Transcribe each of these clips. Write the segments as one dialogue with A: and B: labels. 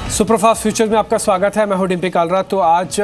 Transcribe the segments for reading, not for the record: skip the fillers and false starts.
A: Superfast future में आपका स्वागत है। मैं हूं डिम्पी कालरा। तो आज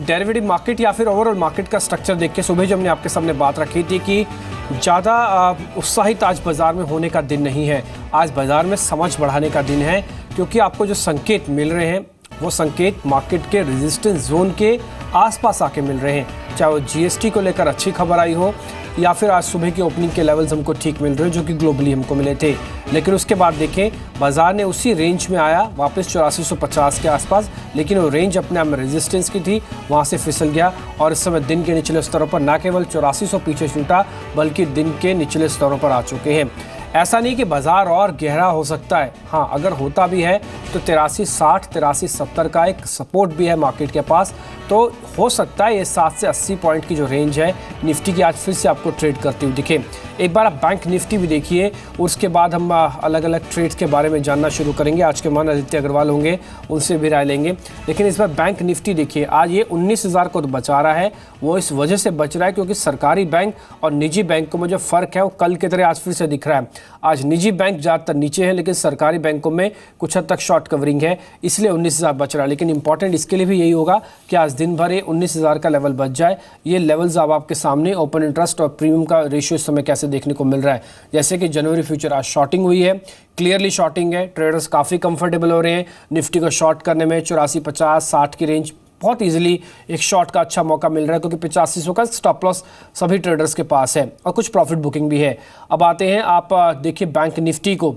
A: डेरिवेटिव मार्केट या फिर ओवरऑल मार्केट का स्ट्रक्चर देख के सुबह जो हमने आपके सामने बात रखी थी कि ज़्यादा उत्साहित आज बाज़ार में होने का दिन नहीं है। आज बाज़ार में समझ बढ़ाने का दिन है, क्योंकि आपको जो संकेत मिल रहे हैं वो संकेत मार्केट के रेजिस्टेंस जोन के आसपास आके मिल रहे हैं। चाहे वो जीएसटी को लेकर अच्छी खबर आई हो या फिर आज सुबह की ओपनिंग के लेवल्स हमको ठीक मिल रहे हैं जो कि ग्लोबली हमको मिले थे। लेकिन उसके बाद देखें बाजार ने उसी रेंज में आया वापस 8450 के आसपास, लेकिन वो रेंज अपने आप में रेजिस्टेंस की थी, वहाँ से फिसल गया और इस समय दिन के निचले स्तरों पर न केवल 8400 पीछे छूटा बल्कि दिन के निचले स्तरों पर आ चुके हैं। ऐसा नहीं कि बाजार और गहरा हो सकता है, हाँ अगर होता भी है तो 8360 8370 का एक सपोर्ट भी है मार्केट के पास। तो हो सकता है ये 7 से 80 पॉइंट की जो रेंज है निफ्टी की आज फिर से आपको ट्रेड करती हुई दिखे। एक बार आप बैंक निफ्टी भी देखिए, उसके बाद हम अलग अलग ट्रेड्स के बारे में जानना शुरू करेंगे। आज के मान आदित्य अग्रवाल होंगे, उनसे भी राय लेंगे। लेकिन इस बार बैंक निफ्टी देखिए, आज ये 19,000 को तो बचा रहा है। वो इस वजह से बच रहा है क्योंकि सरकारी बैंक और निजी बैंकों में जो फ़र्क है वो कल की तरह आज फिर से दिख रहा है। आज निजी बैंक ज़्यादातर नीचे हैं, लेकिन सरकारी बैंकों में कुछ हद तक शॉर्ट कवरिंग है, इसलिए 19,000 बच रहा है। लेकिन इंपॉर्टेंट इसके लिए भी यही होगा कि आज दिन भर ये 19,000 का लेवल बच जाए। ये लेवल्स अब आपके सामने ओपन इंटरेस्ट और प्रीमियम का रेशियो इस समय कैसे देखने को मिल रहा है। जैसे कि जनवरी फ्यूचर आज शॉर्टिंग हुई है, क्लियरली शॉर्टिंग है, ट्रेडर्स काफ़ी कंफर्टेबल हो रहे हैं निफ्टी को शॉर्ट करने में। 8450-60 की रेंज बहुत इजीली एक शॉर्ट का अच्छा मौका मिल रहा है, क्योंकि 8500 का स्टॉप लॉस सभी ट्रेडर्स के पास है और कुछ प्रॉफिट बुकिंग भी है। अब आते हैं, आप देखिए बैंक निफ्टी को।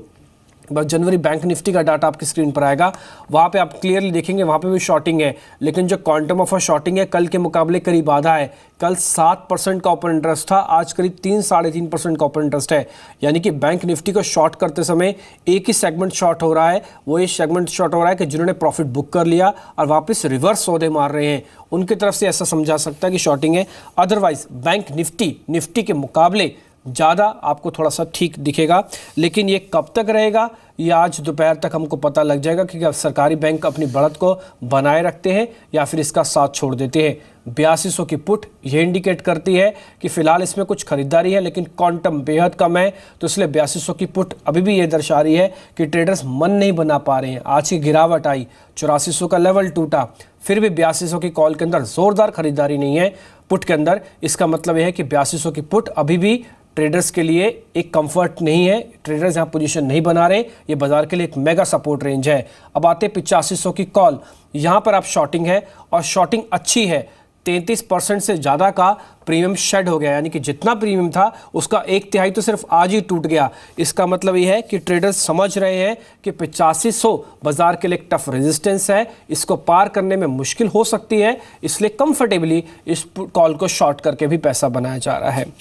A: बस जनवरी बैंक निफ्टी का डाटा आपकी स्क्रीन पर आएगा, वहाँ पे आप क्लियरली देखेंगे वहाँ पे भी शॉर्टिंग है, लेकिन जो क्वांटम ऑफ शॉर्टिंग है कल के मुकाबले करीब आधा है। कल 7% का ओपन इंटरेस्ट था, आज करीब 3-3.5% का ओपन इंटरेस्ट है। यानी कि बैंक निफ्टी को शॉर्ट करते समय एक ही सेगमेंट शॉर्ट हो रहा है, वो ये सेगमेंट शॉर्ट हो रहा है कि जिन्होंने प्रॉफिट बुक कर लिया और वापस रिवर्स सौदे मार रहे हैं, उनकी तरफ से ऐसा समझा सकता है कि शॉर्टिंग है। अदरवाइज बैंक निफ्टी के मुकाबले ज़्यादा आपको थोड़ा सा ठीक दिखेगा। लेकिन ये कब तक रहेगा ये आज दोपहर तक हमको पता लग जाएगा कि अब सरकारी बैंक अपनी बढ़त को बनाए रखते हैं या फिर इसका साथ छोड़ देते हैं। 8200 की पुट ये इंडिकेट करती है कि फिलहाल इसमें कुछ खरीदारी है, लेकिन क्वांटम बेहद कम है, तो इसलिए 8200 की पुट अभी भी ये दर्शा रही है कि ट्रेडर्स मन नहीं बना पा रहे हैं। आज की गिरावट आई, 8400 का लेवल टूटा, फिर भी 8200 की कॉल के अंदर ज़ोरदार खरीदारी नहीं है पुट के अंदर। इसका मतलब यह है कि 8200 की पुट अभी भी ट्रेडर्स के लिए एक कंफर्ट नहीं है, ट्रेडर्स यहाँ पोजीशन नहीं बना रहे, ये बाजार के लिए एक मेगा सपोर्ट रेंज है। अब आते 8500 की कॉल, यहाँ पर आप शॉर्टिंग है और शॉर्टिंग अच्छी है। 33% से ज़्यादा का प्रीमियम शेड हो गया, यानी कि जितना प्रीमियम था उसका 1/3 तो सिर्फ आज ही टूट गया। इसका मतलब ये है कि ट्रेडर्स समझ रहे हैं कि 8500 बाजार के लिए एक टफ रेजिस्टेंस है, इसको पार करने में मुश्किल हो सकती है, इसलिए कंफर्टेबली इस कॉल को शॉर्ट करके भी पैसा बनाया जा रहा है।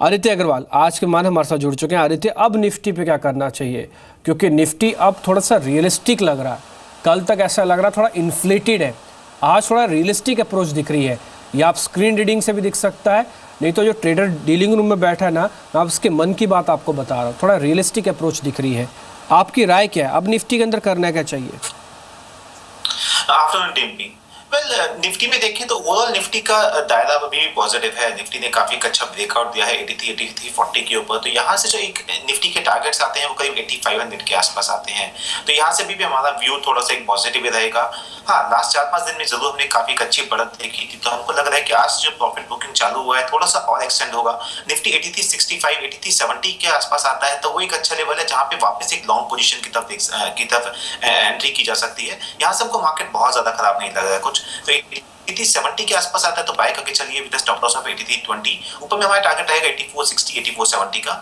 A: आदित्य अग्रवाल आज के मान हमारे साथ जुड़ चुके हैं। आदित्य, अब निफ्टी पे क्या करना चाहिए, क्योंकि निफ्टी अब थोड़ा सा रियलिस्टिक लग रहा है, कल तक ऐसा लग रहा थोड़ा इन्फ्लेटेड है, आज थोड़ा रियलिस्टिक अप्रोच दिख रही है। या आप स्क्रीन रीडिंग से भी दिख सकता है, नहीं तो जो ट्रेडर डीलिंग रूम में बैठा है ना, मैं उसके मन की बात आपको बता रहा हूँ, थोड़ा रियलिस्टिक अप्रोच दिख रही है। आपकी राय क्या है, अब निफ्टी के अंदर करना क्या चाहिए?
B: आफ्टरनून टीम निफ्टी में देखें तो ओवरऑल निफ्टी का दायरा अभी भी पॉजिटिव है। निफ्टी ने काफी अच्छा ब्रेकआउट दिया है 83-8340 के ऊपर। तो यहाँ से जो एक निफ्टी के टारगेट्स आते हैं वो करीब 8500 के आसपास आते हैं। तो यहाँ से भी हमारा व्यू थोड़ा सा एक पॉजिटिव रहेगा। हाँ, लास्ट 4-5 दिन में जरूर हमने काफी अच्छी बढ़त देखी थी, तो हमको लग रहा है कि आज जो प्रॉफिट बुकिंग चालू हुआ है थोड़ा सा और एक्सटेंड होगा। निफ्टी 8365 8370 के आसपास आता है, तो वो एक अच्छा लेवल है जहाँ पे वापस एक लॉन्ग पोजीशन की तरफ एंट्री की जा सकती है। यहाँ से हमको मार्केट बहुत ज्यादा खराब नहीं लग रहा है कुछ, तो 8370 के आसपास आता है तो बाय करके चलिए विद स्टॉप लॉस ऑफ 8320। ऊपर में हमारा टारगेट रहेगा 8460 8470 का।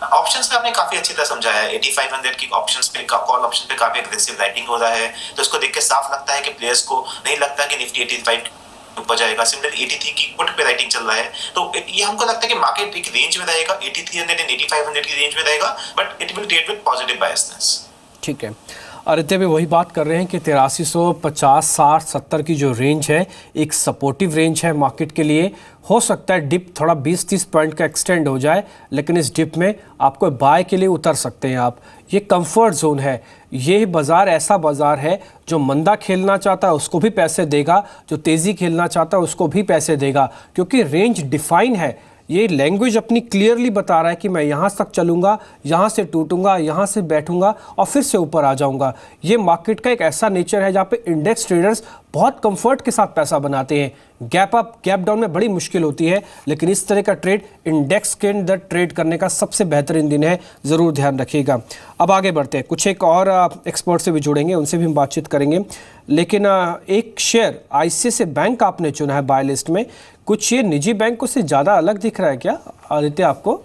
B: ऑप्शंस पे आपने काफी अच्छी तरह समझाया है। 8500 की ऑप्शंस पे कॉल ऑप्शन पे काफी एग्रेसिव राइटिंग हो रहा है, तो इसको देख के साफ लगता है कि प्लेयर्स को नहीं लगता कि निफ्टी 85 ऊपर जाएगा। सिमिलरली 83 की पुट पे राइटिंग चल रहा है, तो ये हमको लगता है कि मार्केट एक रेंज में रहेगा, 8300 एंड 8500 की रेंज में रहेगा, but it will trade with positive biasness.
A: ठीक है, आदित्य भी वही बात कर रहे हैं कि 8350 60 70 की जो रेंज है एक सपोर्टिव रेंज है मार्केट के लिए। हो सकता है डिप थोड़ा 20-30 पॉइंट का एक्सटेंड हो जाए, लेकिन इस डिप में आपको बाय के लिए उतर सकते हैं आप। ये कंफर्ट जोन है, ये बाज़ार ऐसा बाज़ार है जो मंदा खेलना चाहता है उसको भी पैसे देगा, जो तेज़ी खेलना चाहता है उसको भी पैसे देगा, क्योंकि रेंज डिफाइन है। ये लैंग्वेज अपनी क्लियरली बता रहा है कि मैं यहाँ तक चलूँगा, यहाँ से टूटूंगा, यहाँ से बैठूंगा और फिर से ऊपर आ जाऊँगा। ये मार्केट का एक ऐसा नेचर है जहाँ पे इंडेक्स ट्रेडर्स बहुत कंफर्ट के साथ पैसा बनाते हैं। गैप अप गैप डाउन में बड़ी मुश्किल होती है, लेकिन इस तरह का ट्रेड इंडेक्स के अंदर ट्रेड करने का सबसे बेहतरीन दिन है, ज़रूर ध्यान रखिएगा। अब आगे बढ़ते हैं, कुछ एक और एक्सपर्ट से भी जुड़ेंगे, उनसे भी हम बातचीत करेंगे। लेकिन एक शेयर आईसीआईसीआई बैंक आपने चुना है बाय लिस्ट में, कुछ ये निजी बैंकों से ज़्यादा अलग दिख रहा है क्या आदित्य आपको?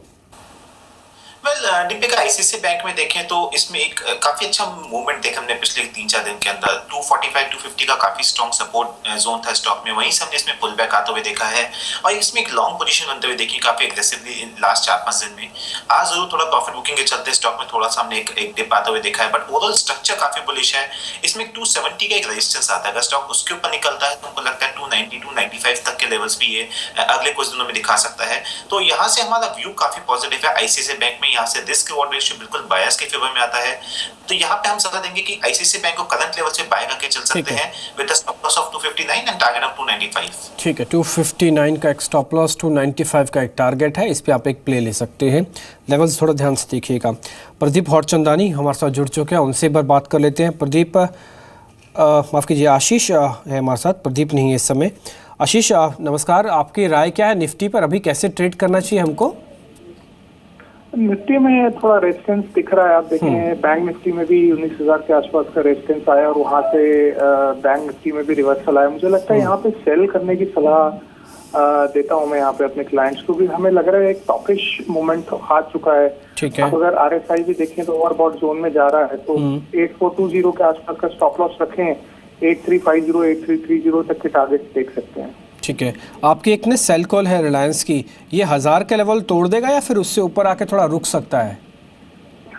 B: डिम्पी का आईसीआईसीआई बैंक में देखें तो इसमें एक काफी अच्छा मूवमेंट देखा हमने पिछले 3-4 दिन के अंदर। 245-250 का काफी स्ट्रॉन्ग सपोर्ट जोन था स्टॉक में, वहीं से हमने इसमें पुल बैक आते हुए देखा है और इसमें एक लॉन्ग पोजीशन बनते हुए देखी काफी एग्रेसिवली इन लास्ट 4-5 दिन में। आज जरूर थोड़ा प्रॉफिट बुकिंग के चलते स्टॉक में थोड़ा सा हमने एक डिप आते हुए देखा है, बट ओवरऑल स्ट्रक्चर काफी बुलिश है। इसमें 270 का एक रेजिस्टेंस आता है, अगर स्टॉक उसके ऊपर निकलता है तो हमको लगता है 290-295 तक के लेवल्स भी ये अगले कुछ दिनों में दिखा सकता है। तो यहाँ से हमारा व्यू काफी पॉजिटिव है आईसीआईसीआई बैंक में। यहाँ से रिस्क रिवॉर्ड रेशियो बिल्कुल बायस के फेवर में आता है, तो यहाँ पे हम सलाह देंगे कि आईसीआईसीआई बैंक को करंट लेवल से बाय करके चल सकते हैं with a stop loss of 259 and target of 295। ठीक है,
A: 259 का एक स्टॉप लॉस, 295 का एक टारगेट है, इस पे आप एक प्ले ले सकते हैं। लेवल्स थोड़ा ध्यान से देखिएगा। प्रदीप हौरचंदानी हमारे साथ जुड़ चुके हैं, उनसे एक बार बात कर लेते हैं। प्रदीप, माफ़ कीजिए, आशीष है हमारे साथ, प्रदीप नहीं है इस समय। आशीष नमस्कार, आपकी राय क्या है निफ्टी पर, अभी कैसे ट्रेड करना चाहिए हमको?
C: निफ्टी में थोड़ा रेजिस्टेंस दिख रहा है। आप देखें बैंक निफ्टी में भी 19,000 के आसपास का रेजिस्टेंस आया और वहां से बैंक निफ्टी में भी रिवर्सल आया। मुझे लगता है यहाँ पे सेल करने की सलाह देता हूँ मैं यहाँ पे अपने क्लाइंट्स को भी। हमें लग रहा है एक टॉपिश मोमेंट आ चुका है।
A: ठीक है,
C: आप अगर आरएसआई भी देखें तो ओवरबॉट जोन में जा रहा है, तो 8420 के आसपास का स्टॉप लॉस रखें, 8350 8330 तक के टारगेट देख सकते हैं।
A: ठीक है, आपकी एक ने सेल कॉल है रिलायंस की, ये 1000 का लेवल तोड़ देगा या फिर उससे ऊपर आके थोड़ा रुक सकता है?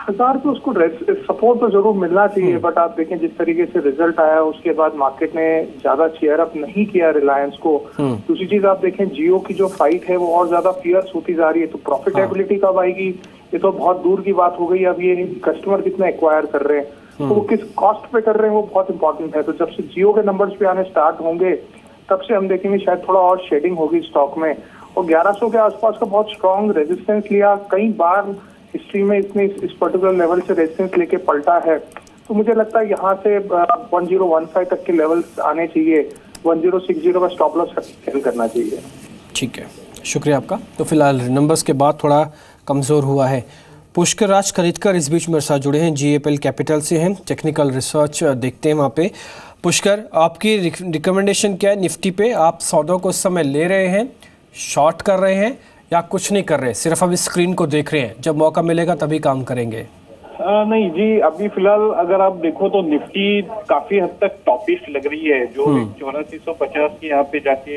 C: 1000 पे उसको सपोर्ट तो जरूर मिलना चाहिए, बट आप देखें जिस तरीके से रिजल्ट आया उसके बाद मार्केट ने ज्यादा चेयर अप नहीं किया रिलायंस को। दूसरी चीज आप देखें जियो की जो फाइट है वो और ज्यादा फियर्स होती जा रही है, तो प्रॉफिटेबिलिटी कब आएगी ये तो बहुत दूर की बात हो गई। अब ये कस्टमर कितना एक्वायर कर रहे हैं, तो वो किस कॉस्ट पे कर रहे हैं वो बहुत इंपॉर्टेंट है। तो जब से जियो के नंबर्स पे आने स्टार्ट होंगे तब से हम देखेंगे शायद थोड़ा और शेडिंग होगी स्टॉक में। और 1100 के आसपास का बहुत स्ट्रॉन्ग रेजिस्टेंस लिया, कई बार हिस्ट्री में इसने इस पर्टिकुलर लेवल से रेजिस्टेंस लेके पलटा है, तो मुझे लगता है यहाँ से 1015 तक के लेवल्स आने चाहिए। 1060 का स्टॉप लॉस सेल करना चाहिए।
A: ठीक है, शुक्रिया आपका। तो फिलहाल नंबर्स के बाद थोड़ा कमज़ोर हुआ है। पुष्कर राज खरीदकर इस बीच मेरे साथ जुड़े हैं, जीएपीएल कैपिटल से हैं, टेक्निकल रिसर्च देखते हैं वहाँ पे। पुष्कर, आपकी रिकमेंडेशन क्या है निफ्टी पे? आप सौदों को उस समय ले रहे हैं, शॉर्ट कर रहे हैं या कुछ नहीं कर रहे, सिर्फ अभी स्क्रीन को देख रहे हैं, जब मौका मिलेगा तभी काम करेंगे?
D: नहीं जी, अभी फिलहाल अगर आप देखो तो निफ्टी काफी हद तक टॉपिश लग रही है। जो 8450 की यहाँ पे जाके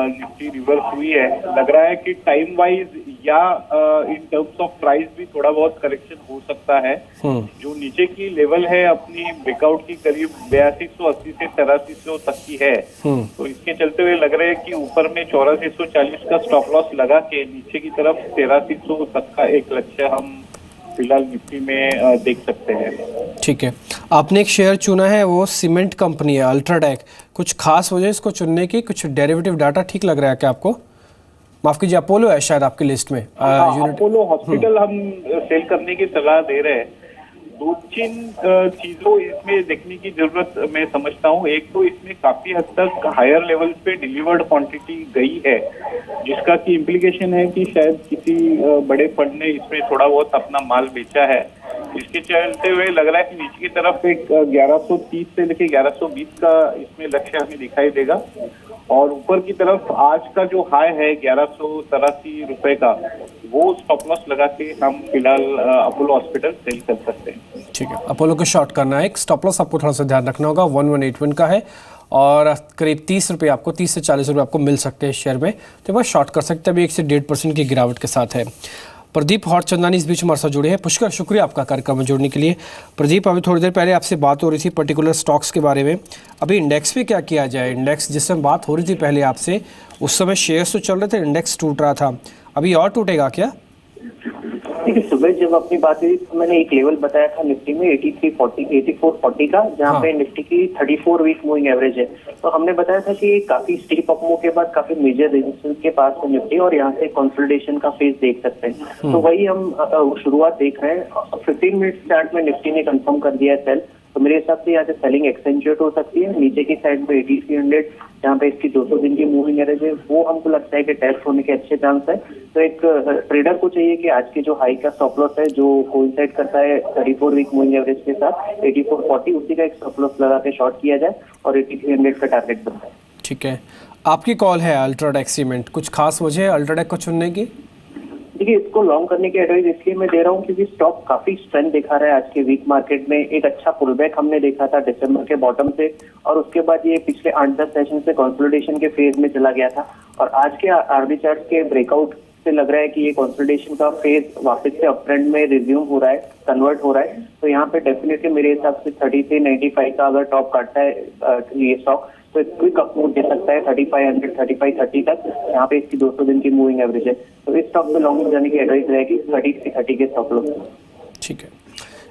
D: निफ्टी रिवर्स हुई है, लग रहा है कि टाइम वाइज या इन टर्म्स ऑफ प्राइस भी थोड़ा बहुत करेक्शन हो सकता है। जो नीचे की लेवल है अपनी ब्रेकआउट की करीब 8280 से 8300 तक की है, तो इसके चलते हुए लग रहा है कि ऊपर में 8440 का स्टॉप लॉस लगा के नीचे की तरफ 8300 तक का एक लक्ष्य हम फिलहाल निफ्टी में देख सकते हैं।
A: ठीक है, आपने एक शेयर चुना है, वो सीमेंट कंपनी है अल्ट्राटेक, कुछ खास वजह इसको चुनने की? कुछ डेरिवेटिव डाटा ठीक लग रहा है क्या आपको? माफ कीजिए, अपोलो है शायद आपकी लिस्ट में।
D: अपोलो हॉस्पिटल हम सेल करने की सलाह दे रहे हैं। 2-3 चीजों इसमें देखने की जरूरत मैं समझता हूँ। एक तो इसमें काफी हद तक हायर लेवल पे डिलीवर्ड क्वांटिटी गई है, जिसका की इम्प्लीकेशन है कि शायद किसी बड़े फंड ने इसमें थोड़ा बहुत अपना माल बेचा है। इसके चलते हुए लग रहा है कि नीचे की तरफ एक 1130 से लेके 1120 का इसमें लक्ष्य हमें दिखाई देगा, और ऊपर की तरफ आज का जो हाई है 1183 रुपए का, वो स्टॉप लॉस लगा के हम फिलहाल अपोलो हॉस्पिटल सेल कर सकते हैं।
A: ठीक है, अपोलो को शॉर्ट करना है। एक स्टॉप लॉस आपको थोड़ा सा ध्यान रखना होगा, 1181 का है और करीब 30 रुपये आपको, 30 से 40 रुपये आपको मिल सकते हैं शेयर में, तो बस शॉर्ट कर सकते हैं। अभी 1 से 1.5% की गिरावट के साथ है। प्रदीप हौरचंदानी इस बीच हमारे साथ जुड़े हैं। पुष्कर, शुक्रिया आपका कार्यक्रम में जुड़ने के लिए। प्रदीप, अभी थोड़ी देर पहले आपसे बात हो रही थी पर्टिकुलर स्टॉक्स के बारे में, अभी इंडेक्स पे क्या किया जाए? इंडेक्स जिस समय बात हो रही थी पहले आपसे, उस समय शेयर्स तो चल रहे थे, इंडेक्स टूट रहा था, अभी और टूटेगा क्या?
E: देखिए सुबह जब अपनी बात हुई तो मैंने एक लेवल बताया था निफ्टी में 8440 का, जहाँ पे निफ्टी की 34 वीक मूविंग एवरेज है। तो हमने बताया था कि काफी स्टीप अप मूव के बाद काफी मेजर रेजिस्टेंस के पास है निफ्टी और यहाँ से कंसोलिडेशन का फेज देख सकते हैं। तो वही हम शुरुआत देख रहे हैं। 15 मिनट चार्ट में निफ्टी ने कंफर्म कर दिया है सेल, तो मेरे हिसाब से यहाँ से सेलिंग एक्सेंचुएट हो सकती है। नीचे की साइड में 8300 जहाँ पे इसकी 200 दिन की मूविंग एवरेज है, वो हमको लगता है कि टेस्ट होने के अच्छे चांस है। तो एक ट्रेडर को चाहिए कि आज के जो हाई का स्टॉप लॉस है जो कोइंसाइड करता है 34 वीक मूविंग एवरेज के साथ 8440, उसी का एक स्टॉप लॉस लगा के शॉर्ट किया जाए और 8300 का टारगेट बनता है।
A: ठीक है, आपकी कॉल है अल्ट्राटेक सीमेंट, कुछ खास वजह है अल्ट्राटेक को चुनने की?
E: देखिए इसको लॉन्ग करने की एडवाइस इसलिए मैं दे रहा हूँ क्योंकि स्टॉक काफी स्ट्रेंथ दिखा रहा है आज के वीक मार्केट में। एक अच्छा पुल बैक हमने देखा था दिसंबर के बॉटम से, और उसके बाद ये पिछले 8-10 सेशन से कंसोलिडेशन के फेज में चला गया था। और आज के आरबी चार्ट के ब्रेकआउट से लग रहा है कि ये कंसोलिडेशन का फेज वापस से अप ट्रेंड में रिज्यूम हो रहा है, कन्वर्ट हो रहा है। तो यहाँ पे डेफिनेटली मेरे हिसाब से 3395 का अगर टॉप काटता है ये स्टॉक तो क्विक अप मूव दे सकता है 3500 3530 तक। यहाँ पे इसकी 200 दिन की मूविंग एवरेज है, तो इस स्टॉक पे लॉन्ग जाने की एडवाइस रहेगी 30 के स्टॉप लॉस। ठीक
A: है,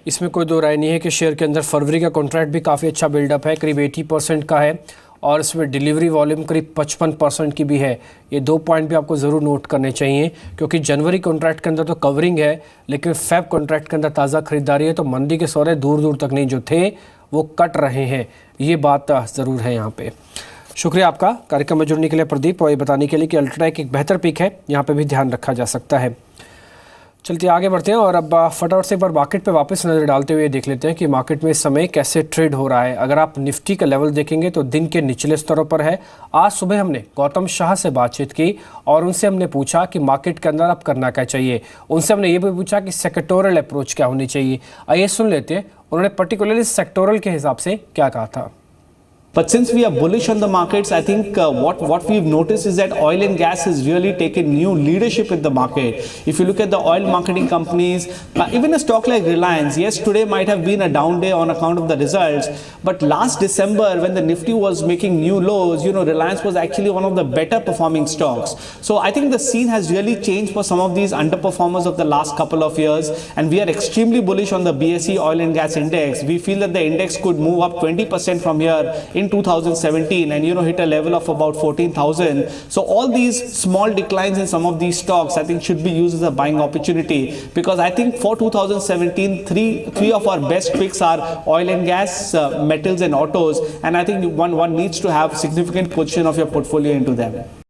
A: इसमें कोई दो राय नहीं है कि शेयर के अंदर फरवरी का कॉन्ट्रैक्ट भी काफ़ी अच्छा बिल्डअप है, करीब 80% का है, और इसमें डिलीवरी वॉल्यूम करीब 55% की भी है। ये 2 पॉइंट भी आपको ज़रूर नोट करने चाहिए, क्योंकि जनवरी कॉन्ट्रैक्ट के अंदर तो कवरिंग है, लेकिन फेब कॉन्ट्रैक्ट के अंदर ताज़ा खरीदारी है, तो मंदी के सौदे दूर दूर तक नहीं जो थे वो कट रहे हैं। ये बात ज़रूर है यहाँ पे। शुक्रिया आपका कार्यक्रम में जुड़ने के लिए प्रदीप, और ये बताने के लिए कि अल्ट्राटेक एक बेहतर पिक है, यहाँ पे भी ध्यान रखा जा सकता है। चलते आगे बढ़ते हैं और अब फटाफट से एक बार मार्केट पे वापस नज़र डालते हुए देख लेते हैं कि मार्केट में इस समय कैसे ट्रेड हो रहा है। अगर आप निफ्टी का लेवल देखेंगे तो दिन के निचले स्तरों पर है। आज सुबह हमने गौतम शाह से बातचीत की और उनसे हमने पूछा कि मार्केट के अंदर अब करना क्या चाहिए। उनसे हमने ये भी पूछा कि सेक्टोरल अप्रोच क्या होनी चाहिए। आइए सुन लेते हैं उन्होंने पर्टिकुलरली सेक्टोरल के हिसाब से क्या कहा था।
F: But since we are bullish on the markets, I think what we've noticed is that oil and gas has really taken new leadership in the market. If you look at the oil marketing companies, even a stock like Reliance, yes, today might have been a down day on account of the results, but last December when the Nifty was making new lows, you know, Reliance was actually one of the better performing stocks. So I think the scene has really changed for some of these underperformers of the last couple of years, and we are extremely bullish on the BSE oil and gas index. We feel that the index could move up 20% from here in 2017 and hit a level of about 14,000. So all these small declines in some of these stocks I think should be used as a buying opportunity, because I think for 2017 three of our best picks are oil and gas, metals and autos, and I think one needs to have significant portion of your portfolio into them.